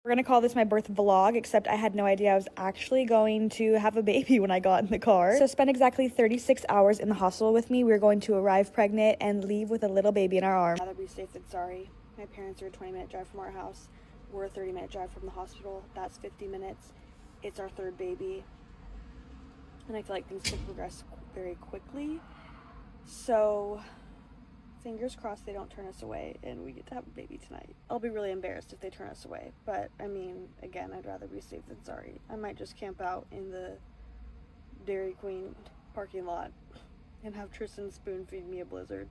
We're gonna call this my birth vlog, except I had no idea I was actually going to have a baby when I got in the car. So spend exactly 36 hours in the hospital with me. We're going to arrive pregnant and leave with a little baby in our arms. I'd rather be safe than sorry. My parents are a 20-minute drive from our house. We're a 30-minute drive from the hospital. That's 50 minutes. It's our third baby. And I feel like things could progress very quickly. So fingers crossed they don't turn us away and we get to have a baby tonight. I'll be really embarrassed if they turn us away, but I mean, again, I'd rather be safe than sorry. I might just camp out in the Dairy Queen parking lot and have Tristan spoon feed me a blizzard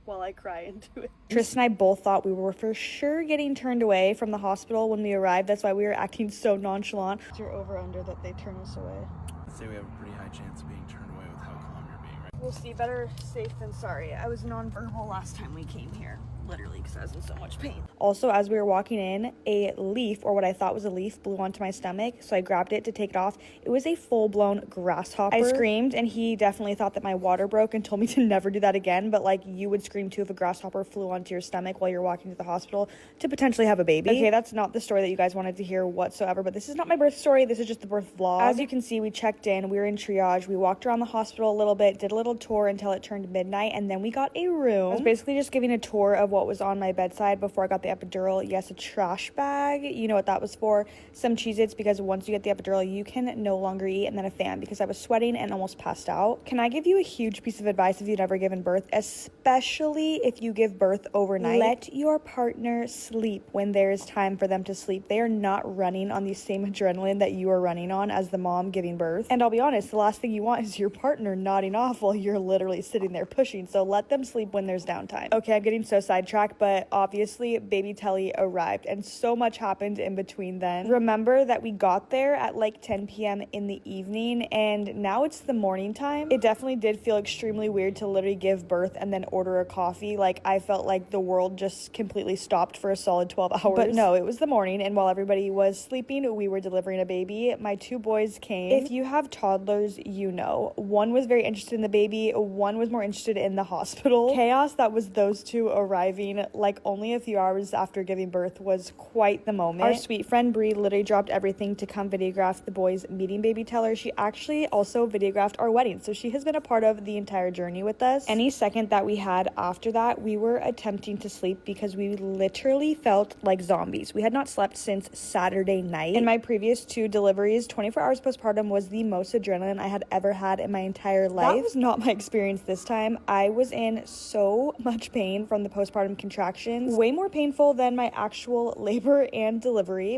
while I cry into it. Tristan and I both thought we were for sure getting turned away from the hospital when we arrived. That's why we were acting so nonchalant. It's your over-under that they turn us away. I'd say we have a pretty high chance of being turned away with how calm you're being, right? We'll see. Better safe than sorry. I was nonverbal last time we came here, literally, because I was in so much pain. Also, as we were walking in, a leaf, or what I thought was a leaf, blew onto my stomach, so I grabbed it to take it off. It was a full-blown grasshopper. I screamed, and he definitely thought that my water broke and told me to never do that again, but like, you would scream too if a grasshopper flew onto your stomach while you're walking to the hospital to potentially have a baby. Okay, that's not the story that you guys wanted to hear whatsoever, but this is not my birth story. This is just the birth vlog. As you can see, we checked in, we were in triage, we walked around the hospital a little bit, did a little tour until it turned midnight, and then we got a room. I was basically just giving a tour of what was on my bedside before I got the epidural. Yes, a trash bag, you know what that was for. Some Cheez-Its, because once you get the epidural you can no longer eat, and then a fan because I was sweating and almost passed out. Can I give you a huge piece of advice if you've never given birth, especially if you give birth overnight? Let your partner sleep when there is time for them to sleep. They are not running on the same adrenaline that you are running on as the mom giving birth. And I'll be honest, the last thing you want is your partner nodding off while you're literally sitting there pushing, so let them sleep when there's downtime. Okay, I'm getting so sidetracked, but obviously baby Telly arrived and so much happened in between then. Remember that we got there at like 10 p.m. in the evening and now it's the morning time. It definitely did feel extremely weird to literally give birth and then order a coffee. Like, I felt like the world just completely stopped for a solid 12 hours. But no, it was the morning, and while everybody was sleeping, we were delivering a baby. My two boys came. If you have toddlers, you know. One was very interested in the baby, one was more interested in the hospital. Chaos that was those two arriving like only a few hours after giving birth was quite the moment. Our sweet friend Brie literally dropped everything to come videograph the boys meeting baby Teller. She actually also videographed our wedding, so she has been a part of the entire journey with us. Any second that we had after that, we were attempting to sleep because we literally felt like zombies. We had not slept since Saturday night. In my previous two deliveries, 24 hours postpartum was the most adrenaline I had ever had in my entire life. That was not my experience this time. I was in so much pain from the postpartum contractions, way more painful than my actual labor and delivery.